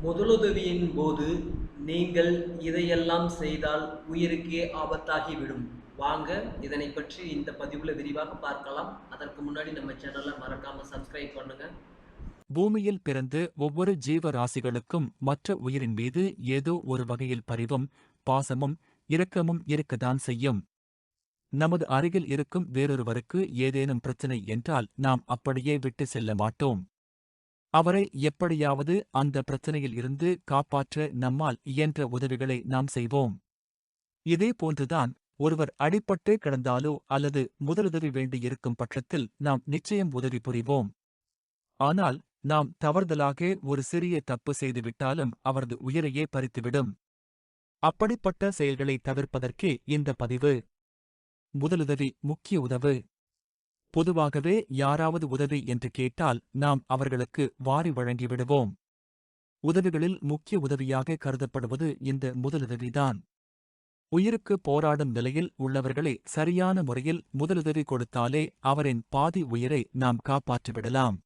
முதலுதவியின் போது நீங்கள் இதையெல்லாம் செய்தால் உயிருக்கே ஆபத்தாகிவிடும். வாங்க இதனைப் பற்றி இந்த பதிவுல விரிவாக பார்க்கலாம். அதற்கு முன்னாடி நம்ம சேனலை மறக்காம சப்ஸ்கிரைப் பண்ணுங்க. பூமியில் பிறந்து ஒவ்வொரு ஜீவராசிகளுக்கும் மற்ற உயிரின் மீது ஏதோ ஒரு வகையில் பரிவும், பாசமும், இரக்கமும் இருக்கத்தான் செய்யும். நமது அருகில் இருக்கும் வேறொருவருக்கு ஏதேனும் பிரச்சனை என்றால் நாம் அப்படியே விட்டு செல்ல மாட்டோம். அவரை எப்படியாவது அந்த பிரச்சனையில் இருந்து காப்பாற்ற நம்மால் இயன்ற உதவிகளை நாம் செய்வோம். இதே போன்றுதான் ஒருவர் அடிபட்டு கிடந்தாலோ அல்லது முதலுதவி வேண்டியிருக்கும் பட்சத்தில் நாம் நிச்சயம் உதவி புரிவோம். ஆனால் நாம் தவறுதலாக ஒரு சிறிய தப்பு செய்துவிட்டாலும் அவரது உயிரையே பறித்துவிடும். அப்படிப்பட்ட செயல்களை தவிர்ப்பதற்கே இந்த பதிவு. முதலுதவி முக்கிய உதவு. பொதுவாகவே யாராவது உதவி என்று கேட்டால் நாம் அவர்களுக்கு வாரி வழங்கிவிடுவோம். உதவிகளில் முக்கிய உதவியாக கருதப்படுவது இந்த முதலுதவிதான். உயிருக்கு போராடும் நிலையில் உள்ளவர்களை சரியான முறையில் முதலுதவி கொடுத்தாலே அவரின் பாதி உயிரை நாம் காப்பாற்றிவிடலாம்.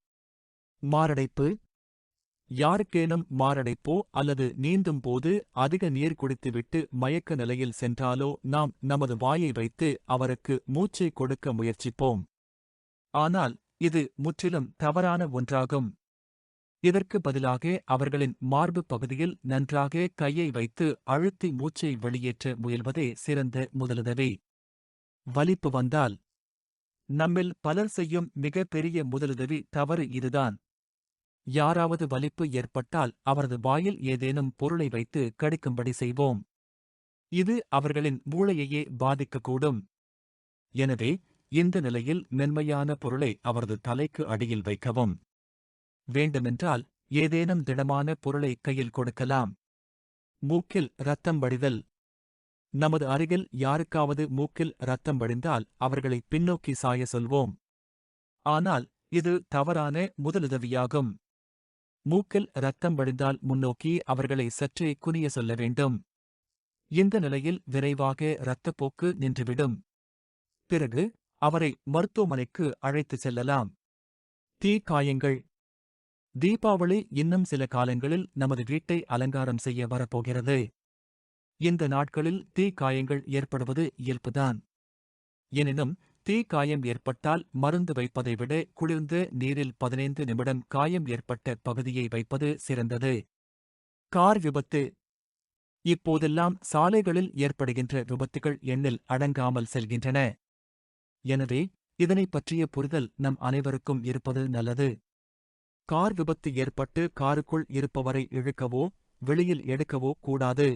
மாரடைப்பு. யாருக்கேனும் மாரடைப்போ அல்லது நீந்தும் போது அதிக நீர் குடித்துவிட்டு மயக்க நிலையில் சென்றாலோ நாம் நமது வாயை வைத்து அவருக்கு மூச்சை கொடுக்க முயற்சிப்போம். ஆனால் இது முற்றிலும் தவறான ஒன்றாகும். இதற்கு பதிலாக அவர்களின் மார்பு பகுதியில் நன்றாக கையை வைத்து அழுத்தி மூச்சை வெளியேற்ற முயல்வதே சிறந்த முதலுதவி. வலிப்பு வந்தால் நம்மில் பலர் செய்யும் மிக பெரிய முதலுதவி தவறு இதுதான். யாராவது வலிப்பு ஏற்பட்டால் அவரது வாயில் ஏதேனும் பொருளை வைத்து கடிக்கும்படி செய்வோம். இது அவர்களின் மூளையையே பாதிக்கக்கூடும். எனவே இந்த நிலையில் மென்மையான பொருளை அவரது தலைக்கு அடியில் வைக்கவும். வேண்டுமென்றால் ஏதேனும் திடமான பொருளை கையில் கொடுக்கலாம். மூக்கில் இரத்தம் வடிதல். நமது அருகில் யாருக்காவது மூக்கில் இரத்தம் வடிந்தால் அவர்களை பின்னோக்கி சாய சொல்வோம். ஆனால் இது தவறான முதலுதவியாகும். மூக்கில் இரத்தம் வடிந்தால் முன்னோக்கி அவர்களை சற்றே குனிய சொல்ல வேண்டும். இந்த நிலையில் விரைவாக இரத்தப்போக்கு நின்றுவிடும். பிறகு அவரை மருத்துவமனைக்கு அழைத்துச் செல்லலாம். தீ காயங்கள். தீபாவளி இன்னும் சில காலங்களில் நமது வீட்டை அலங்காரம் செய்ய வரப்போகிறது. இந்த நாட்களில் தீ காயங்கள் ஏற்படுவது இயல்புதான். எனினும் தீ காயம் ஏற்பட்டால் மருந்து வைப்பதை விட குளிர்ந்த நீரில் 15 நிமிடம் காயம் ஏற்பட்ட பகுதியை வைப்பது சிறந்தது. கார் விபத்து. இப்போதெல்லாம் சாலைகளில் ஏற்படுகின்ற விபத்துகள் எண்ணில் அடங்காமல் செல்கின்றன. எனவே இதனைப் பற்றிய புரிதல் நம் அனைவருக்கும் இருப்பது நல்லது. கார் விபத்து ஏற்பட்டு காருக்குள் இருப்பவரை இழுக்கவோ வெளியில் எடுக்கவோ கூடாது.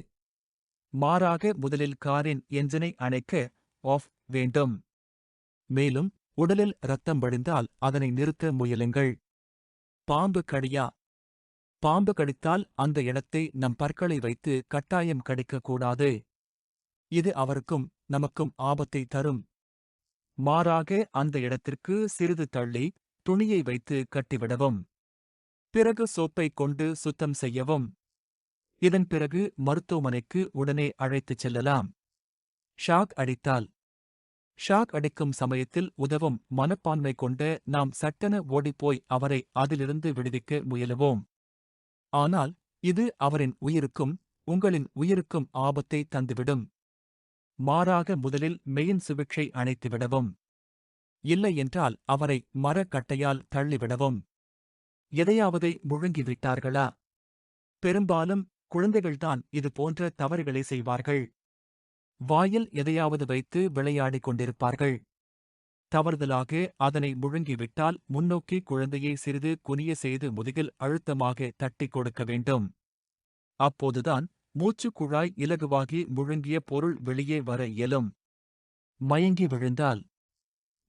மாறாக முதலில் காரின் என்ஜினை அணைக்க ஆஃப் வேண்டும். மேலும் உடலில் இரத்தம் வடிந்தால் அதனை நிறுத்த முயலுங்கள். பாம்பு கடியா. பாம்பு கடித்தால் அந்த இடத்தை நம் பற்களை வைத்து கட்டாயம் கடிக்கக்கூடாது. இது அவருக்கும் நமக்கும் ஆபத்தை தரும். மாறாக அந்த இடத்திற்கு சிறிது தள்ளி துணியை வைத்து கட்டிவிடவும். பிறகு சோப்பை கொண்டு சுத்தம் செய்யவும். இதன் பிறகு மருத்துவமனைக்கு உடனே அழைத்துச் செல்லலாம். ஷாக் அடித்தால். ஷாக் அடிக்கும் சமயத்தில் உதவும் மனப்பான்மை கொண்ட நாம் சட்டென ஓடிப்போய் அவரை அதிலிருந்து விடுவிக்க முயலுவோம். ஆனால் இது அவரின் உயிருக்கும் உங்களின் உயிருக்கும் ஆபத்தை தந்துவிடும். மாறாக முதலில் மெயின் சுவிட்சை அணைத்துவிடவும். இல்லையென்றால் அவரை மரக்கட்டையால் தள்ளிவிடவும். எதையாவதை முழுங்கிவிட்டார்களா? பெரும்பாலும் குழந்தைகள்தான் இது போன்ற தவறுகளை செய்வார்கள். வாயில் எதையாவது வைத்து விளையாடிக் கொண்டிருப்பார்கள். தவறுதலாக அதனை முழுங்கிவிட்டால் முன்னோக்கி குழந்தையை சிறிது குனிய செய்து முதுகில் அழுத்தமாக தட்டிக் கொடுக்க வேண்டும். அப்போதுதான் மூச்சுக் குழாய் இலகுவாகி முழுங்கிய பொருள் வெளியே வர இயலும். மயங்கி விழுந்தால்.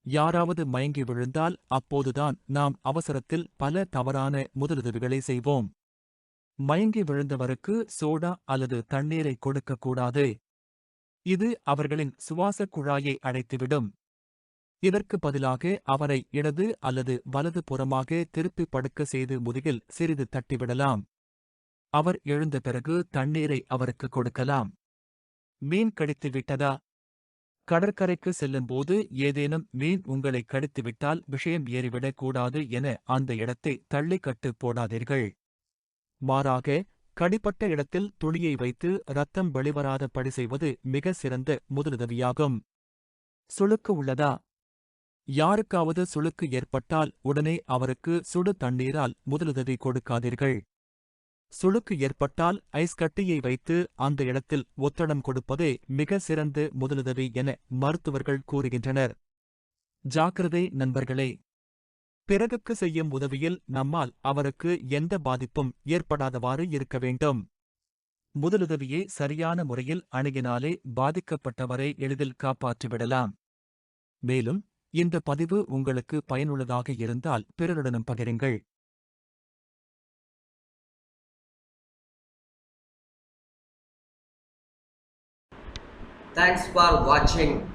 யாராவது மயங்கி விழுந்தால் அப்போதுதான் நாம் அவசரத்தில் பல தவறான முதலுதவிகளை செய்வோம். மயங்கி விழுந்தவருக்கு சோடா அல்லது தண்ணீரை கொடுக்கக்கூடாது. இது அவர்களின் சுவாசக் குழாயை அடைத்துவிடும். இதற்கு பதிலாக அவரை இடது அல்லது வலது புறமாக திருப்பி படுக்க செய்து முதுகில் சிறிது தட்டிவிடலாம். அவர் எழுந்த பிறகு தண்ணீரை அவருக்கு கொடுக்கலாம். மீன் கடித்து விட்டதா? கடற்கரைக்கு செல்லும்போது ஏதேனும் மீன் உங்களை கடித்துவிட்டால் விஷயம் ஏறிவிடக் கூடாது என அந்த இடத்தை தள்ளிக்கட்டு போடாதீர்கள். மாறாக கடிபட்ட இடத்தில் துணியை வைத்து இரத்தம் வெளிவராத படி செய்வது மிக சிறந்த முதலுதவியாகும். சுளுக்கு உள்ளதா? யாருக்காவது சுளுக்கு ஏற்பட்டால் உடனே அவருக்கு சுடு தண்ணீரால் முதலுதவி கொடுக்காதீர்கள். சுளுக்கு ஏற்பட்டால் ஐஸ் கட்டியை வைத்து அந்த இடத்தில் ஒத்தடம் கொடுப்பதே மிக சிறந்த முதலுதவி என மருத்துவர்கள் கூறுகின்றனர். ஜாக்கிரதை நண்பர்களே! பிறகுக்கு செய்யும் உதவியில் நம்மால் அவருக்கு எந்த பாதிப்பும் ஏற்படாதவாறு இருக்க வேண்டும். முதலுதவியை சரியான முறையில் அணுகினாலே பாதிக்கப்பட்டவரை எளிதில் காப்பாற்றிவிடலாம். மேலும் இந்த பதிவு உங்களுக்கு பயனுள்ளதாக இருந்தால் பிறருடனும் பகிருங்கள். Thanks for watching.